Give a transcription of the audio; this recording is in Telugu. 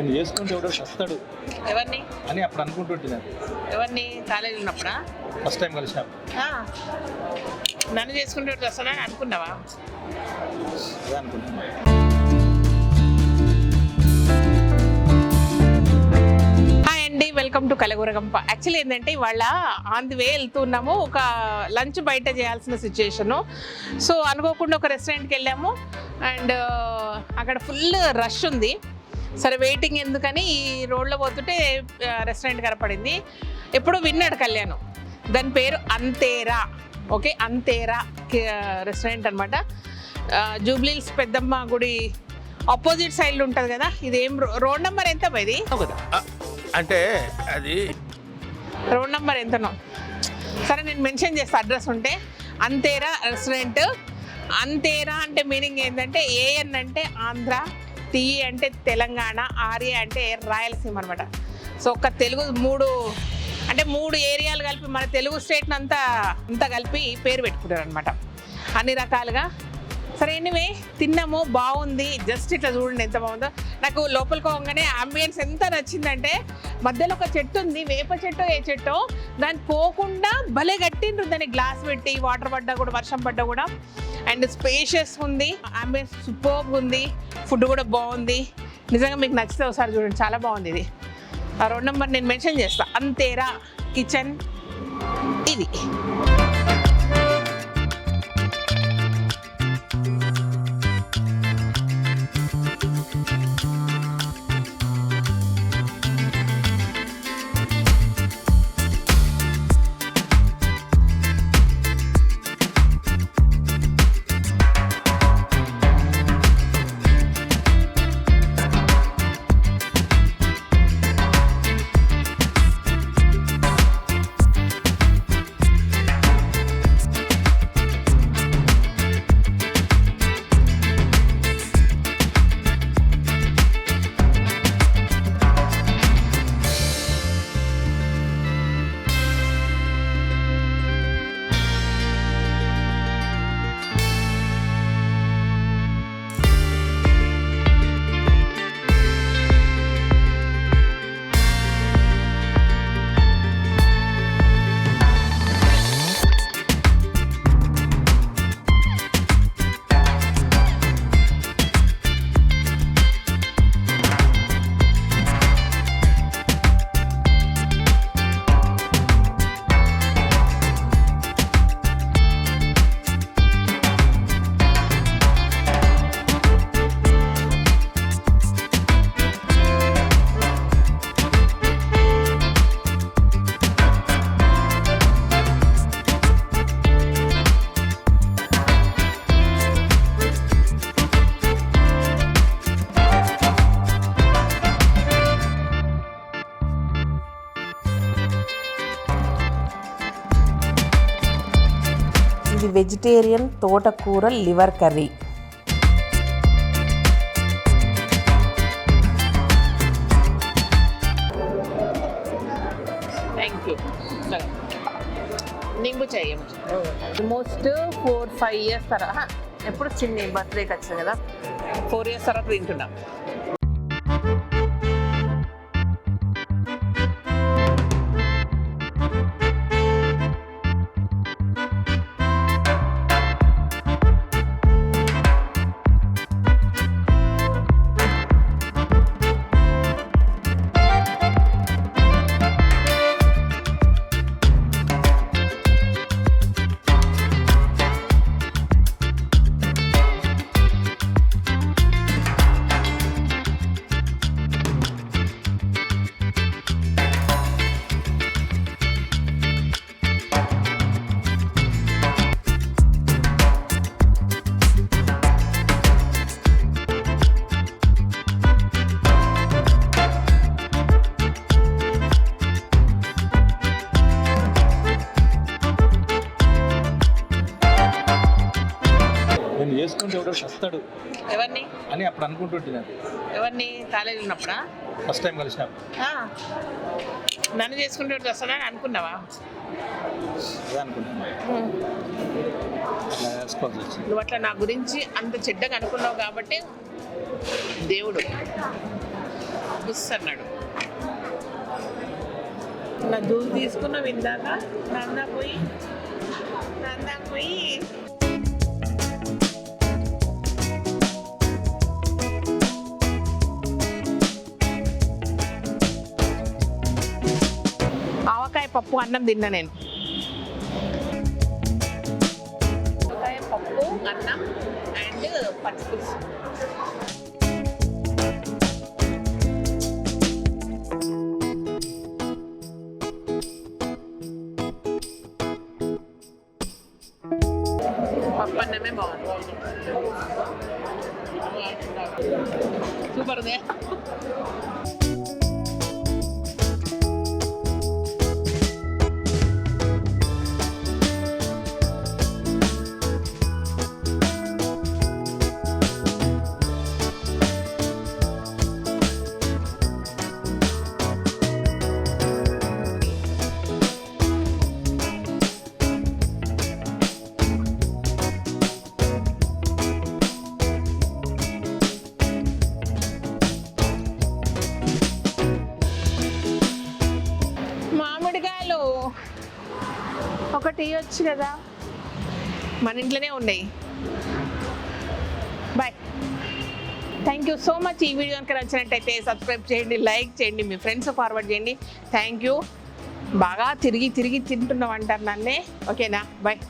నేను చేసుకుంటే ఎవడో వస్తాడు ఎవరిని అని అప్పుడు అనుకుంటుంటున్నాను. ఎవరిని కాలేజీ ఉన్నప్పుడా? ఫస్ట్ టైం కలిసినప్పుడు నన్ను చేసుకుంటే వస్తానని అనుకున్నావా? అదే అనుకుంటున్నాను. హాయ్ అండి, వెల్కమ్ టు కలగూరగంప. యాక్చువల్లీ ఏంటంటే ఇవాళ ఆన్ ది వే వెళ్తున్నాము, ఒక లంచ్ బయట చేయాల్సిన సిచ్యుయేషను. సో అనుకోకుండా ఒక రెస్టారెంట్కి వెళ్ళాము అండ్ అక్కడ ఫుల్ రష్ ఉంది. సరే వెయిటింగ్ ఎందుకని ఈ రోడ్లో పోతుంటే రెస్టారెంట్ కనపడింది. ఎప్పుడు విన్నాడు కళ్యాణం, దాని పేరు అంతేరా. ఓకే, అంతేరా రెస్టారెంట్ అనమాట. జూబ్లీహిల్స్ పెద్దమ్మ గుడి ఆపోజిట్ సైడ్లో ఉంటుంది కదా. ఇదేం రోడ్ నెంబర్ ఎంత ఇది? అంటే అది రోడ్ నెంబర్ ఎంతనో సరే నేను మెన్షన్ చేస్తాను అడ్రస్ ఉంటే. అంతేరా రెస్టారెంట్. అంతేరా అంటే మీనింగ్ ఏంటంటే ఏఎన్ అంటే ఆంధ్ర, టీఈ అంటే తెలంగాణ, ఆర్ఏ అంటే రాయలసీమ అనమాట. సో ఒక్క తెలుగు మూడు ఏరియాలు కలిపి మన తెలుగు స్టేట్ని అంతా కలిపి పేరు పెట్టుకుంటారు అనమాట అన్ని రకాలుగా. సరే ఎనీవే తిన్నాము, బాగుంది. జస్ట్ ఇట్లా చూడండి ఎంత బాగుందో. నాకు లోపలికి పోగానే అంబియన్స్ ఎంత నచ్చిందంటే మధ్యలో ఒక చెట్టు ఉంది, వేప చెట్టు ఏ చెట్టో, దాన్ని పోకుండా భలే కట్టిండ్రు. దాన్ని గ్లాస్ పెట్టి వాటర్ పడ్డా కూడా, వర్షం పడ్డా కూడా. అండ్ స్పేషియస్ ఉంది, అంబియన్స్ సూపర్గా ఉంది, ఫుడ్ కూడా బాగుంది. నిజంగా మీకు నచ్చితే ఒకసారి చూడండి, చాలా బాగుంది. ఇది ఆ రోడ్ నెంబర్ నేను మెన్షన్ చేస్తాను. అంతేరా కిచెన్ ఇది. ఇది వెజిటేరియన్ తోటకూర లివర్ కర్రీ. Thank you. నింబు చెయ్యం. ఆల్మోస్ట్ 4-5 ఇయర్స్ తర్వాత, ఎప్పుడు చిన్న బర్త్డేకి వచ్చింది కదా, 4 ఇయర్స్ తర్వాత తింటున్నాం. నేను చేసుకుంటే ఎవడో వస్తాడు ఎవరిని అని అప్పుడు అనుకుంటుంటున్నాను. ఎవరిని కాలేజీ ఉన్నప్పుడా? ఫస్ట్ టైం కలిసినప్పుడు నన్ను చేసుకుంటే వస్తానని అనుకున్నావా? అదే అనుకుంటున్నాను. అట్లా వేసుకోవాల్సి వచ్చింది. నువ్వు అట్లా నా గురించి అంత చెడ్డగా అనుకున్నావు కాబట్టి దేవుడు బుస్ అన్నాడు. నా జ్యూస్ తీసుకున్నాం ఇందాక. నందా పోయి ఆవకాయ పప్పు అన్నం తిన్నా నేను. ఆవకాయ పప్పు అన్నం అండ్ పచ్చిపులుసు. పప్పు అన్నమే బాగుంది. సూపర్ ఉంది. మామిడికాయలు ఒకటి వచ్చు కదా, మన ఇంట్లోనే ఉన్నాయి. Bye. Thank you so much. ఈ వీడియో కనుక నచ్చినట్టయితే సబ్స్క్రైబ్ చేయండి, లైక్ చేయండి, మీ ఫ్రెండ్స్ ఫార్వర్డ్ చేయండి. Thank you. బాగా తిరిగి తింటున్నాం అంటారు నన్నే. ఓకేనా? బాయ్.